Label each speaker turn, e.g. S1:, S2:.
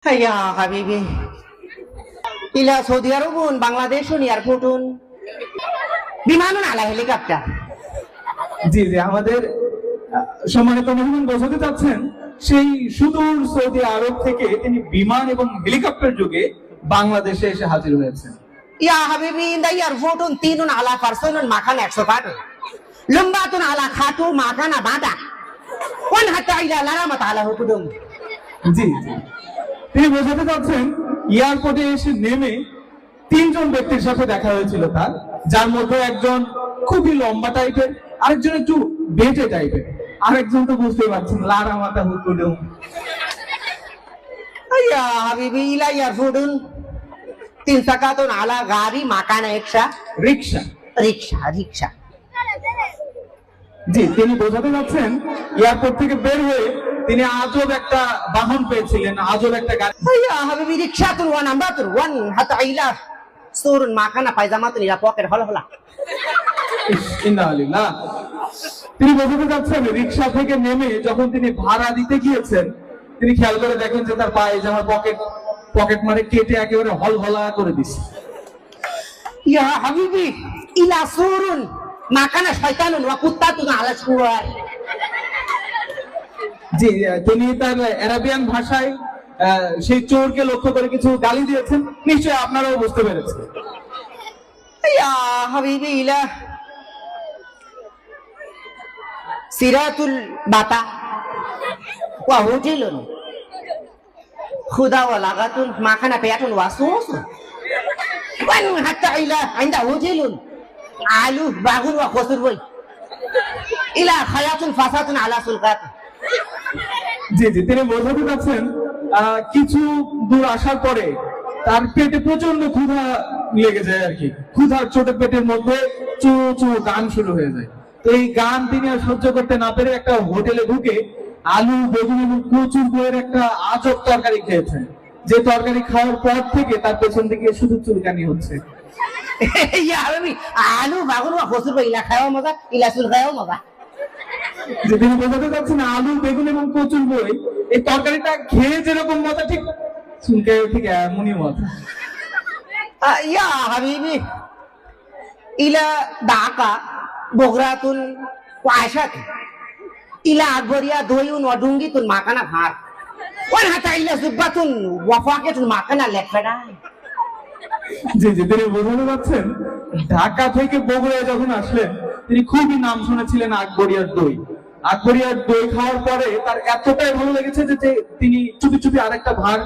S1: Ya Habibi, ila Saudi Arabun, Bangladeshun এয়ারপোর্টুন বিমানুন আলা helicopter.
S2: জি জি আমাদের সম্মানিত মেহমান বোঝাতে চাচ্ছেন সেই সুদূর সৌদি আরব থেকে তিনি বিমান এবং হেলিকপ্টার যোগে বাংলাদেশে এসে হাজির হয়েছেন।
S1: Ya Habibi, in the এয়ারপোর্টুন তিনুন আলা পার্সনুন মাখান 100 লম্বাতুন আলা খাটু মাখানা বাঁধা কোন হাতা ইলা লারামাত আলা হুকুদুম।
S2: জি জি তিনি বোঝাতে চাচ্ছেন এয়ারপোর্টে এসে নেমে তিনজন ব্যক্তির সাথে দেখা হয়েছিল তার, যার মধ্যে একজন খুবই লম্বা টাইপের, আরেকজন একটু বেটে টাইপের, আরেকজন তো বুঝতেই পারছেন লারা মাথা হুকুডুম।
S1: Ya Habibi, ila এয়ারপোর্টুন তিন সাকাতুন আলা গাড়ি মাখানা একশা
S2: রিক্সা।
S1: রিক্সা।
S2: জি তিনি বোঝাতে যাচ্ছেন এয়ারপোর্ট থেকে বের হয়ে তিনি আজব একটা বাহন পেয়েছিলেন, আজব একটা গাড়ি।
S1: Ya Habibi, রিক্সাতুন ওয়ান নাম্বারতুন ওয়ান হাতা ইলা surun মাখানা পায়জামাতুন ইলা পকেট হলহলা।
S2: ইন্নালিল্লাহ। তিনি বোঝাতে যাচ্ছেন রিক্সা থেকে নেমে যখন তিনি ভাড়া দিতে গিয়েছেন তিনি খেয়াল করে দেখেন যে তার পায়জামার পকেট মারে কেটে একেবারে হলহলা করে দিচ্ছে।
S1: Ya Habibi, ila surun makhana শয়তানুন ওয়া কুত্তাতুন আলা সুওয়ার।
S2: জি তিনি তার আরাবিয়ান ভাষায় সেই চোরকে লক্ষ্য করে কিছু গালি দিয়েছেন, নিশ্চয়ই আপনারাও বুঝতে পেরেছেন।
S1: Ya Habibi, ila সিরাতুল বাতা ওয়া হোটেলুন খুদা ওয়া লাগাতুন মাখানা পেয়াতুন ওয়া সুসুন ওয়ান হাত্তা ইলা عند হোটেলুন আলু বাগুন ওয়া খসুর বই ইলা খায়াতুন ফাসাতুন আলা সুলকাত।
S2: জি জি তিনি বোঝাতে চাচ্ছেন কিছু দূর আসার পরে তার পেটে প্রচন্ড ক্ষুধা লেগে যায় আর কি, ক্ষুধার ছোট পেটের মধ্যে চু চু গান শুরু হয়ে যায়। তো এই গান তিনি আর সহ্য করতে না পেরে একটা হোটেলে ঢুকে আলু বেগুন এবং প্রচুর বইয়ের একটা আজব তরকারি খেয়েছেন, যে তরকারি খাওয়ার পর থেকে তার পেছন দিকে শুধু চুলকানি হচ্ছে।
S1: Ya Habibi, আলু বাগুন ওয়া খসুর বই ইলা খাওয়া মজা ইলা সুলকায়ও মজা।
S2: যে তিনি বোঝাতে চাচ্ছেন আলু বেগুন এবং প্রচুর বই এই তরকারিটা খেয়ে যেরকম মজা ঠিক চুলকায়ও ঠিক এমনই মজা।
S1: Ya Habibi, ila Dhaka Bogratun Waishat ila Akbaria Doyun Wadungitun Makana Har Wan Hata ila Zubbatun Wafaketun Makana Lekfeda।
S2: জি জি তিনি বোঝাতে পারছেন ঢাকা থেকে বগুড়ায় যখন আসলেন তিনি খুবই নাম শুনেছিলেন আকবরিয়ার দই। আকবরিয়ার দই খাওয়ার পরে তার এতটাই ভালো লেগেছে যে তিনি চুপি চুপি আরেকটা ভাগ